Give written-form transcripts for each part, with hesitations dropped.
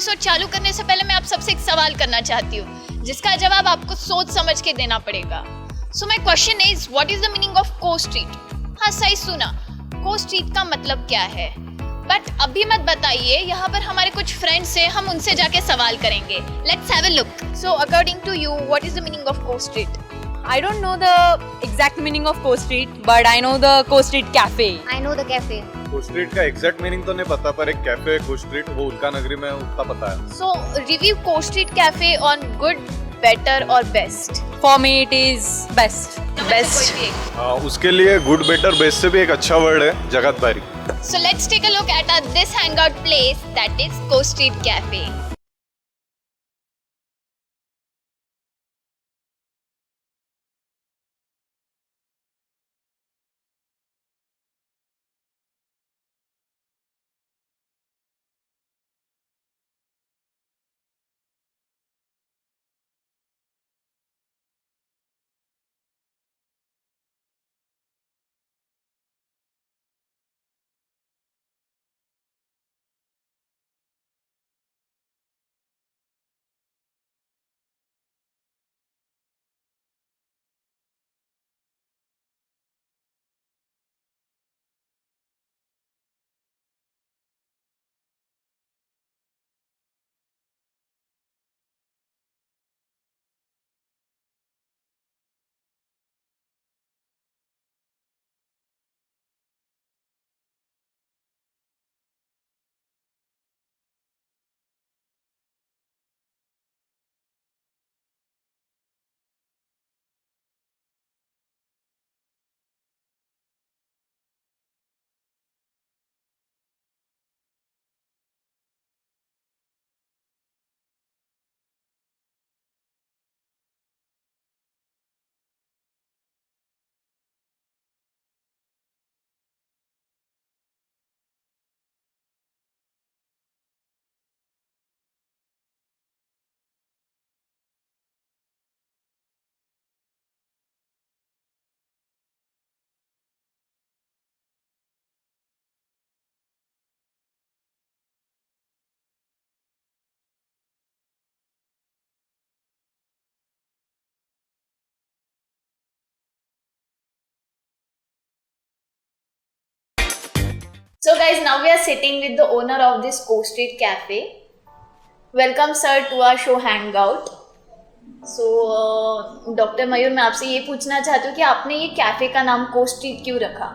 Episode चालू करने से पहले मैं आप सबसे एक सवाल करना चाहती हूँ जिसका जवाब आपको सोच समझ के देना पड़ेगा. So my question is what is the meaning of को स्ट्रीट. हाँ, सही सुना, को स्ट्रीट का मतलब क्या है. बट अभी मत बताइए, यहाँ पर हमारे कुछ फ्रेंड्स हैं, हम उनसे जाके सवाल करेंगे. Let's have a look. So according to you what is the meaning of को street. I don't know the exact meaning of Co Street, but I know the Co Street Cafe. I know the cafe. को street का exact meaning तो नहीं पता, पर एक cafe है को स्ट्रीट, वो उल्का नगरी में उतना पता है. सो रिव्यू को street cafe on good, better और best. For me, it is best. Best. उसके लिए गुड बेटर बेस्ट से भी एक अच्छा वर्ड है, जगत भारी. So let's take a look at this hangout place that is Co Street Cafe. So guys, now we are sitting with the owner of this Co Street Cafe. Welcome sir to our show Hangout. So doctor Mayur, मैं आपसे ये पूछना चाहती हूँ कि आपने ये cafe का नाम को स्ट्रीट क्यों रखा?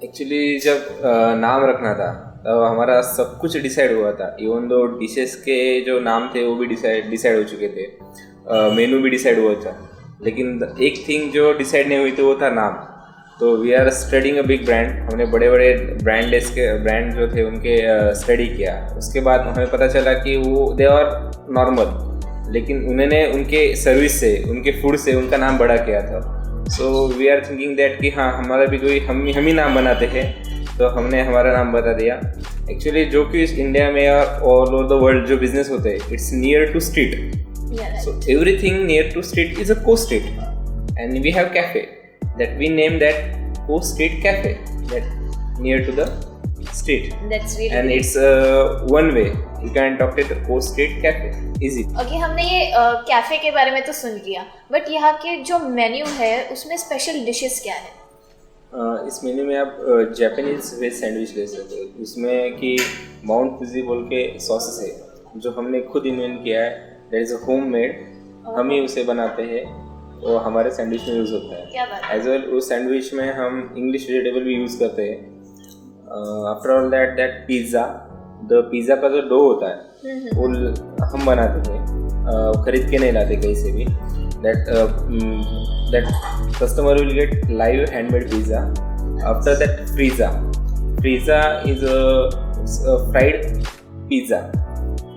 एक्चुअली जब नाम रखना था तब हमारा सब कुछ डिसाइड हुआ था. इवन दो डिशेस के जो नाम थे वो भी डिसाइड हो चुके थे, मेनू भी डिसाइड हुआ था, लेकिन एक थिंग जो डिसाइड नहीं हुई थी वो था नाम. तो we are studying a big brand. हमने बड़े बड़े ब्रांड जो थे उनके स्टडी किया. उसके बाद हमें पता चला कि वो दे आर नॉर्मल, लेकिन उन्होंने उनके सर्विस से, उनके फूड से उनका नाम बड़ा किया था. So we are thinking that कि हाँ, हमारा भी कोई हम ही नाम बनाते हैं, तो हमने हमारा नाम बता दिया. एक्चुअली जो कि इंडिया में और ऑल ओवर द वर्ल्ड जो बिजनेस होते हैं, it's near to street. So everything near to street is a co street, and we have cafe that we name that Co Street Cafe, that near to the street. That's really and great. It's one way you can talk it Co Street Cafe, easy. Okay, हमने ये cafe के बारे में तो सुन लिया, but यहाँ के जो मेन्यू है उसमें स्पेशल डिशेस क्या है? इस मेन्यू में आप जापानीज वेज सैंडविच ले सकते हो. उसमें कि माउंट फुजी बोल के सॉसेस है जो हमने खुद इन्वेंट किया है. दैट इज होम मेड, हम ही उसे बनाते हैं, वो हमारे सैंडविच में यूज़ होता है. क्या बात है? एज वेल उस सैंडविच में हम इंग्लिश वेजिटेबल भी यूज़ करते हैं. आफ्टर ऑल दैट पिज़्ज़ा का जो डो होता है वो हम बनाते हैं, खरीद के नहीं लाते कहीं से भी. That customer will get live handmade pizza. After that फ्रीज़ा is fried pizza.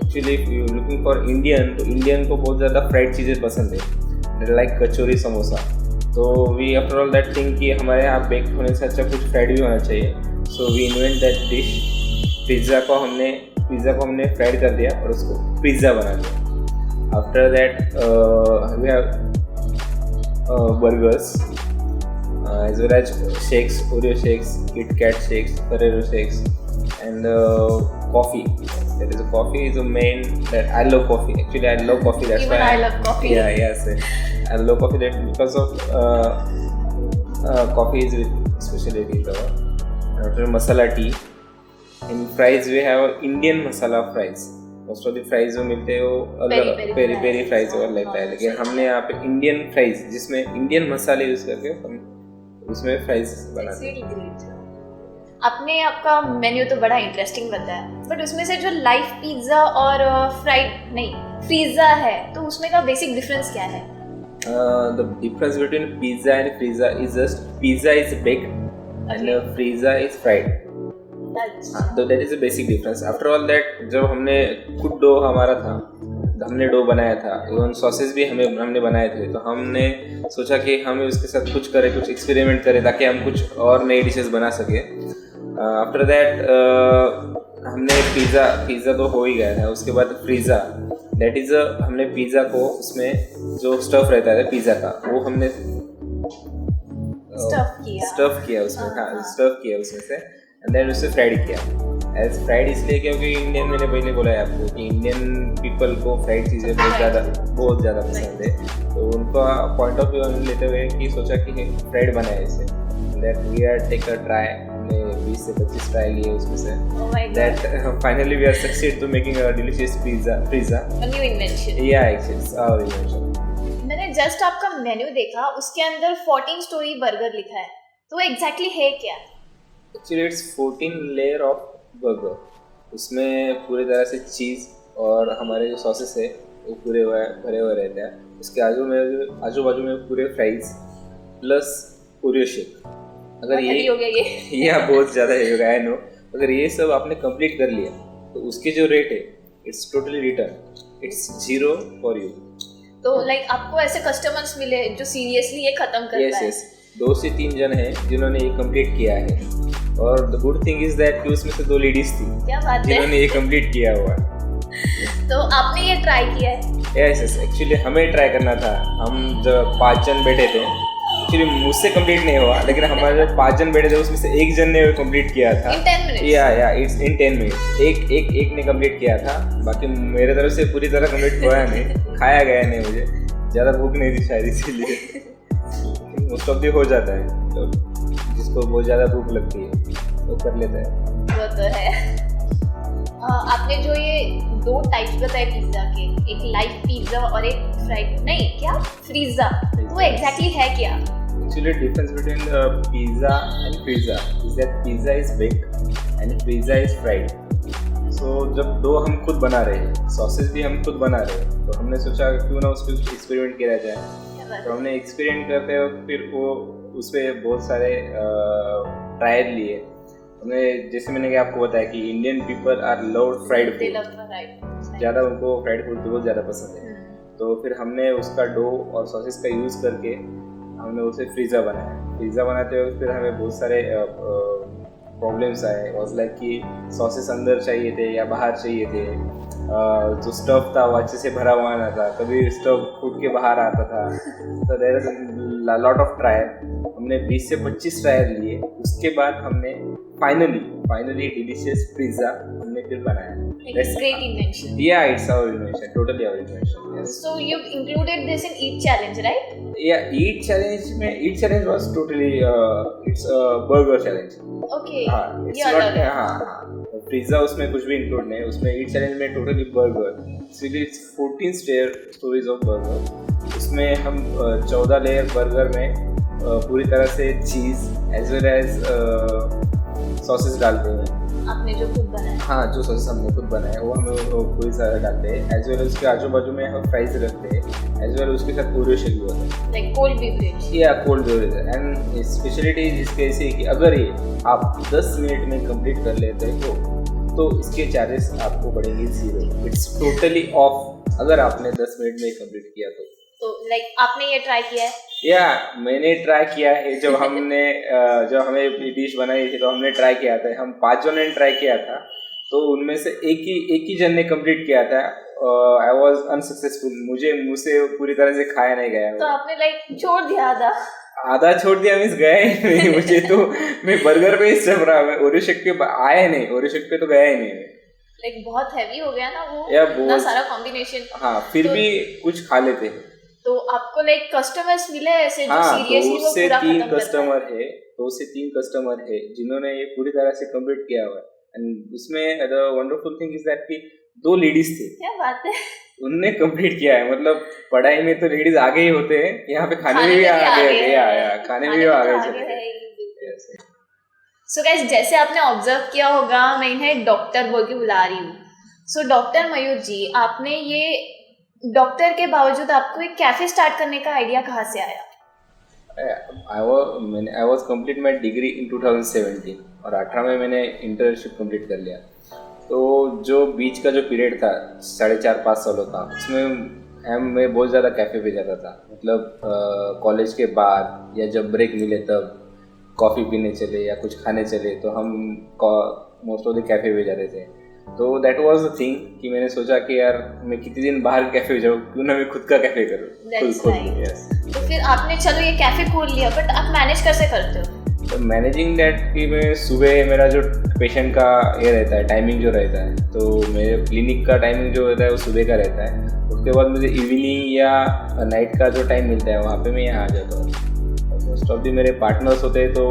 Actually if you looking for Indian, तो इंडियन को बहुत ज़्यादा फ्राइड चीज़ें पसंद है, लाइक कचौरी समोसा. तो we after all that think कि हमारे यहाँ बेक होने से अच्छा कुछ फ्राइड भी होना चाहिए. So we invent that dish. Pizza को हमने फ्राइड कर दिया और उसको पिज़्ज़ा बना दिया. After that we have burgers as well as shakes, Oreo shakes, Kit Kat shakes, Ferrero shakes, and coffee. That is a coffee is a main that I love coffee. Actually, I love coffee. That's Even why I love coffee. Yeah, yes, I love coffee. That because of coffee is with specialty. After masala tea. In fries we have Indian masala fries. Most of the fries जो मिलते हैं वो अलग peri peri fries और लगता है, लेकिन हमने यहाँ पे इंडियन फ्राइज जिसमें इंडियन मसाले यूज करके हम उसमें फ्राइज बनाते हैं. आपने आपका मेन्यू तो बड़ा इंटरेस्टिंग बताया, बट उसमें से जो लाइव पिज्जा और फ्राइड नहीं फ्रीजा है, तो उसमें का बेसिक डिफरेंस क्या है? The difference between pizza and freeza is just pizza is baked and freeza is fried. तो that is a basic difference. After all that, जब हमने खुद डो हमारा था, हमने डो बनाया था, इवन सॉसेस भी हमने बनाए थे, तो हमने सोचा कि हम उसके साथ कुछ करें, कुछ एक्सपेरिमेंट करें ताकि हम कुछ और नई डिशेस बना सके. आफ्टर दैट हमने पिज़्ज़ा तो हो ही गया था. उसके बाद फ्रीज़ा, दैट इज़ हमने पिज़्ज़ा को उसमें जो स्टफ़ रहता है पिज़्ज़ा का, वो हमने स्टफ़ किया उसमें, हाँ स्टफ़ किया उसमें से, एंड देन उसे फ्राइड किया. एज फ्राइड इसलिए क्योंकि इंडियन, मैंने पहले बोला है आपको कि इंडियन पीपल को फ्राइड चीज़ें बहुत ज़्यादा पसंद है, तो उनका पॉइंट ऑफ व्यू लेते हुए कि सोचा कि फ्राइड बनाए इसे. That we are take a try, हमने 20 से 25 ट्राई लिए उसमें से. That finally we are succeed to making a delicious pizza. A new invention. Yeah, it's our invention. मैंने जस्ट आपका मेन्यू देखा, उसके अंदर 14 स्टोरी बर्गर लिखा है, तो वो एग्जैक्टली है क्या? Actually, it's 14 layer of burger. उसमें पूरी तरह से चीज़ और हमारे जो सॉसेस है वो पूरे भरे हुए रहते हैं. उसके आजू बाजू में पूरे फ्राइज प्लस ओरियो शेक. अगर ये हो गया ये बहुत ज़्यादा है आई नो. अगर ये सब आपने कंप्लीट कर लिया तो उसके जो रेट है it's totally return, it's 0 for you. तो लाइक आपको ऐसे कस्टमर्स मिले जो सीरियसली ये खत्म करता है? यस, 2 से 3 जन हैं जिन्होंने ये कंप्लीट किया है, और the good thing is that कि उसमें से 2 लेडीज थी क्या बात है, जिन्होंने ये कंप्लीट किया हुआ. तो आपने ये ट्राई किया है? यस, एक्चुअली हमें ट्राई करना था. हम जब 5 जन बैठे थे, एक्चुअली मुझसे कंप्लीट नहीं हुआ, लेकिन हमारे जो 5 जन बैठे थे उसमें से एक जन ने कंप्लीट किया था. In 10 minutes? या इट्स इन 10 मिनट्स. एक ने कंप्लीट किया था, बाकी मेरे तरफ से पूरी तरह कंप्लीट हुआ नहीं, खाया गया नहीं, मुझे ज़्यादा भूख नहीं थी शायद इसीलिए. मोस्ट ऑफ दी हो जाता है, तो जिसको बहुत ज़्यादा भूख लगती है वो कर लेता है. वो तो है. आपने जो ये 2 टाइप्स बताए पिज्ज़ा के, एक लाइव पिज्ज़ा और एक फ्राइड नहीं क्या फ्रीज़ा, वो एग्जैक्टली है क्या? Actually, difference between pizza and freeza is that pizza is baked and freeza is fried. So जब दो हम खुद बना रहे हैं, सॉसेस भी हम खुद बना रहे हैं, तो हमने सोचा क्यों ना उस पर एक्सपेरिमेंट किया जाए. तो हमने एक्सपेरिमेंट करते वक्त फिर वो उस पर बहुत सारे ट्रायल लिए. हमने जैसे मैंने आपको बताया कि Indian people are love fried food, ज़्यादा उनको फ्राइड फूड बहुत ज़्यादा पसंद है. तो फिर हमने उसका डो और सॉसेस का यूज़ करके हमने उसे फ्रीज़ा बनाया. पिज़्ज़ा बनाते हुए फिर हमें बहुत सारे प्रॉब्लम्स आए. वॉज लाइक कि सॉसेस अंदर चाहिए थे या बाहर चाहिए थे, जो स्टफ था वो अच्छे से भरा हुआ ना था, कभी स्टफ फूट के बाहर आता था. तो there is lot of trial. हमने 20 से 25 ट्रायल लिए. उसके बाद हमने फाइनली डिलीशियस पिज़्ज़ा हमने फिर बनाया. It's great invention. Yeah, it's our invention, totally our invention. Yes. So you've included this in each challenge, right? Yeah, each challenge was totally it's a burger challenge. Okay. हाँ, it's ये not अलग है. हाँ, pizza उसमें कुछ भी include नहीं है. उसमें each challenge में totally burger. Basically it's 14 stories of burger. उसमें हम 14 लेयर बर्गर में पूरी तरह से चीज़ एज वेल एज सॉसेस डालते हैं. आपने जो खुद बनाया? हाँ, जो सॉसेस हमने खुद बनाए वो हमें पूरी सारा डालते हैं. एज वेल उसके आजू बाजू में हम फ्राइज रखते हैं. एज वेल उसके साथ ओरियो शेक भी होता है, लाइक कोल्ड बेवरेज. या कोल्ड बेवरेज. एंड स्पेशलिटी इसके ऐसी है कि अगर ये आप 10 मिनट में कंप्लीट कर लेते हो तो इसके चार्जेस आपको पड़ेंगे 0. इट्स टोटली ऑफ अगर आपने 10 मिनट में कंप्लीट किया तो लाइक आपने ये ट्राई किया है? या मैंने ट्राई किया है. जब हमें डिश बनाई थी तो हमने ट्राई किया था. हम 5 जनों ने ट्राई किया था, तो उनमें से एक ही जन ने कंप्लीट किया था. I was unsuccessful. मुझसे पूरी तरह से खाया नहीं गया. तो आपने लाइक छोड़ दिया आधा छोड़ दिया, मीन्स गया ही नहीं. मुझे तो मैं बर्गर पे ही चल रहा. मैं ओरियो शेक पे आया नहीं, ओरियो शेक पे तो गया ही नहीं. लाइक बहुत हैवी हो गया ना वो, या इतना बहुत सारा कॉम्बिनेशन। हाँ, फिर तो- भी कुछ खा लेते हैं। तो आपको लाइक कस्टमर्स मिले ऐसे जो हाँ, सीरियसली वो पूरा खत्म करता है? 2 से 3 कस्टमर है जिन्होंने ये पूरी तरह से कंप्लीट किया हुआ है। एंड उसमें the wonderful thing is that कि 2 लेडीज थे, क्या बात है। उनने कंप्लीट किया है। मतलब पढ़ाई में तो लेडीज आगे ही होते हैं, यहाँ पे खाने में भी आगे है, खाने में भी आगे चले गए। सो गाइस, जैसे आपने ऑब्जर्व किया होगा मैं इन्हें डॉक्टर बोल के बुला रही हूँ। सो डॉक्टर मयूर जी, आपने ये डॉक्टर के बावजूद आपको एक कैफे स्टार्ट करने का आइडिया कहाँ से आया? I was complete my degree in 2017 और 18 में मैंने इंटर्नशिप कंप्लीट कर लिया। तो जो बीच का जो पीरियड था 4.5-5 सालों का, उसमें मैं बहुत ज़्यादा कैफ़े पे जाता था। मतलब कॉलेज के बाद या जब ब्रेक मिले तब कॉफ़ी पीने चले या कुछ खाने चले तो हम मोस्ट ऑफ द कैफ़े पे जाते थे। तो दैट वाज द थिंग कि मैंने सोचा कि यार मैं कितने दिन बाहर कैफ़े जाऊँ, क्यों ना मैं खुद का कैफ़े करूँ खुद। Yes. तो फिर आपने चलो ये कैफे खोल लिया, बट आप मैनेज कैसे करते हो? तो मैनेजिंग दैट कि मैं सुबह मेरा जो पेशेंट का ये रहता है टाइमिंग जो रहता है, तो मेरे क्लिनिक का टाइमिंग जो रहता है वो सुबह का रहता है। उसके बाद मुझे इवनिंग या नाइट का जो टाइम मिलता है वहाँ पे मैं यहाँ आ जाता हूँ। मोस्ट ऑफ दी मेरे पार्टनर्स होते हैं तो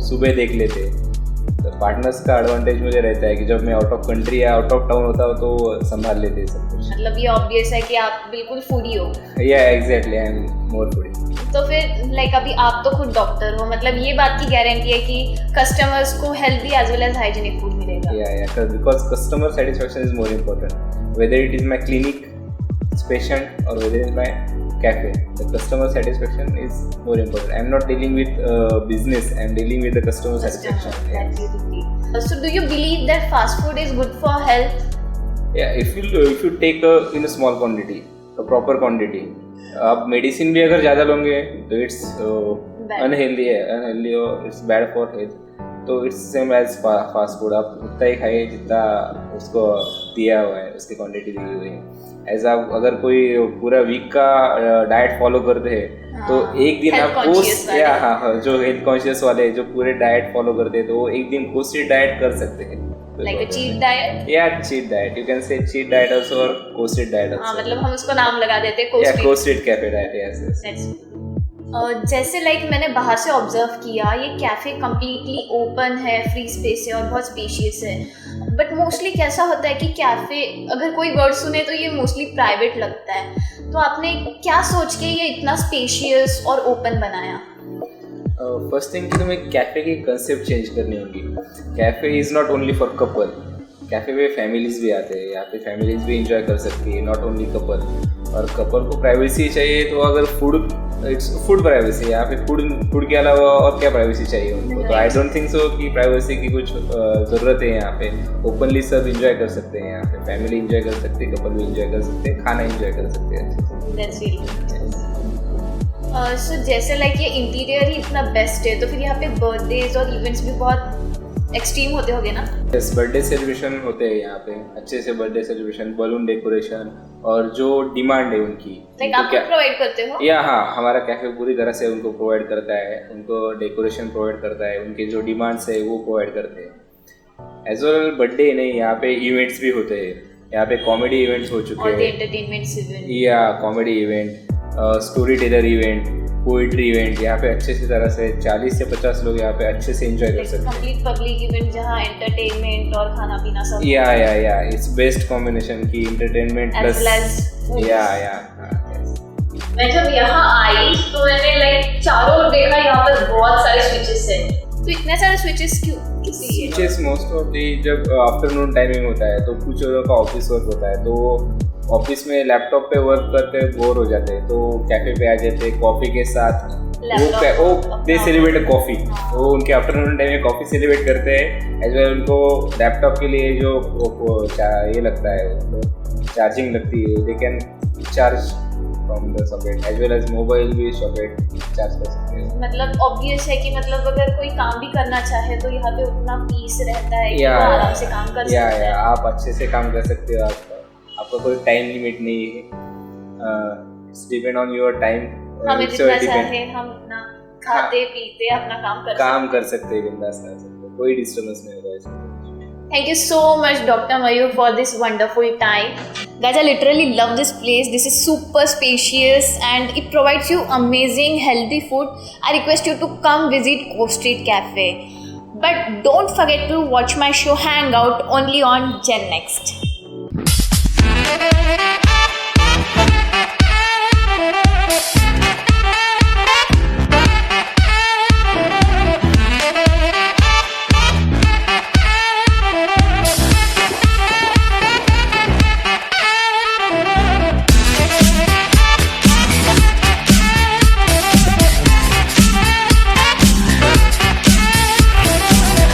सुबह देख लेते हैं। तो पार्टनर्स का एडवांटेज मुझे रहता है कि जब मैं आउट ऑफ कंट्री या आउट ऑफ टाउन होता हूँ तो संभाल लेते हैं सब कुछ। मतलब ये ऑब्वियस है कि आप बिल्कुल फूडी हो। या exactly, I am more foodie. तो फिर लाइक अभी आप तो खुद डॉक्टर हो, मतलब ये बात की गारंटी है कि कस्टमर्स को healthy as well as hygienic food मिलेगा। या because customer satisfaction is more important, whether it is my clinic patient or whether it's my cafe, the customer satisfaction is more important. I'm not dealing with business, I'm dealing with the customer satisfaction. That's beautiful. So do you believe that fast food is good for health? Yeah, if you take in a small quantity, a proper quantity, आप medicine भी अगर ज़्यादा लोगे तो it's unhealthy और it's bad for health. तो it's same as fast food, आप उतना ही खाइए जितना उसको दिया हुआ है, उसकी क्वांटिटी दी हुई है। एज आप अगर कोई पूरा वीक का डाइट फॉलो करते हैं तो एक दिन आप कोर्स जो हेल्थ कॉन्शियस वाले जो पूरे डाइट फॉलो करते हैं तो वो एक दिन कोर्स डाइट कर सकते हैं। Like a cheat diet? Yeah, cheat diet. You can say cheat diet also or coasted diet also. हाँ, मतलब हम उसको नाम लगा देते हैं coasted. Yeah, coasted cafe diet. Yes. जैसे लाइक मैंने बाहर से ऑब्जर्व किया, ये कैफ़े कम्प्लीटली ओपन है, फ्री स्पेस है और बहुत स्पेशियस है। बट मोस्टली कैसा होता है कि कैफ़े अगर कोई वर्ड सुने तो ये मोस्टली प्राइवेट लगता है। तो आपने क्या सोच के ये इतना स्पेशियस और ओपन बनाया? फर्स्ट थिंग कि तुम्हें कैफ़े की कंसेप्ट चेंज करनी होगी। Cafe is not only for couple, cafe में फैमिलीज भी आते हैं, यहाँ पे फैमिलीज भी इंजॉय कर सकती है, नॉट ओनली कपल। और कपल को प्राइवेसी चाहिए तो अगर इट्स फूड प्राइवेसी, यहाँ पे फूड के अलावा और क्या प्राइवेसी चाहिए उनको। तो आई डोंट थिंक सो कि प्राइवेसी की कुछ ज़रूरत है। यहाँ पे ओपनली सब इंजॉय कर सकते हैं, यहाँ पे फैमिली इंजॉय कर सकते हैं, कपल भी इंजॉय कर सकते हैं, खाना इंजॉय कर सकते हैं। सो जैसे लाइक ये इंटीरियर ही इतना बेस्ट है तो फिर यहाँ पे बर्थडेज और इवेंट्स भी बहुत एक्सट्रीम होते होंगे ना? यस, बर्थडे सेलिब्रेशन होते हैं यहाँ पे अच्छे से, बर्थडे सेलिब्रेशन, बलून डेकोरेशन और जो डिमांड है उनकी। लाइक आप प्रोवाइड करते हो? या हाँ, हमारा कैफे पूरी तरह से उनको प्रोवाइड करता है, उनको डेकोरेशन प्रोवाइड करता है, उनके जो डिमांड्स है वो प्रोवाइड करते हैं। एज वेल बर्थडे नहीं, यहाँ पे इवेंट्स भी होते हैं। यहाँ पे कॉमेडी इवेंट्स हो चुके हैं, एंटरटेनमेंट इवेंट, या comedy event, story teller event, poetry event. यहाँ पे अच्छे से तरह से 40 से 50 लोग यहाँ पे अच्छे से एंजॉय कर सकते हैं। कंप्लीट पब्लिक इवेंट जहाँ एंटरटेनमेंट और खाना पीना सब। या इट्स बेस्ट कॉम्बिनेशन की एंटरटेनमेंट प्लस या मैं जब यहाँ आई तो मैंने लाइक चारों ओर देखा, यहाँ पर बहुत सारे स्विचेस हैं। तो इतने सारे स्विचेस क्यों? स्विचेस मोस्ट ऑफ दी जब आफ्टरनून टाइमिंग होता है तो कुछ लोगों का ऑफिस वर्क होता है, तो ऑफिस में लैपटॉप पे वर्क करते बोर हो जाते हैं, तो कैफे पे आ जाते हैं कॉफ़ी के साथ। वो दे सेलिब्रेट कॉफ़ी, वो उनके आफ्टरनून टाइम में कॉफ़ी सेलिब्रेट करते हैं। एज वेल उनको लैपटॉप के लिए जो ये लगता है, उनको चार्जिंग लगती है, they can charge from the socket, as well as mobile भी सॉकेट चार्ज कर सकते हैं। मतलब ऑब्वियस है कि मतलब अगर कोई काम भी करना चाहे तो यहाँ पे उतना पीस रहता है कि वो आराम से काम कर सकते हैं। आप अच्छे से काम कर सकते हो, आपका कोई टाइम लिमिट नहीं है, it's depend on your time. हमें जितना चाहे हम अपना खाते पीते अपना काम कर सकते हैं, बिंदास कर सकते हैं, कोई डिस्टर्बेंस नहीं होगा इसमें। Thank you so much, Dr. Mayur, for this wonderful time. Guys, I literally love this place. This is super spacious and it provides you amazing healthy food. I request you to come visit Coast Street Cafe. But don't forget to watch my show Hangout only on Gen Next.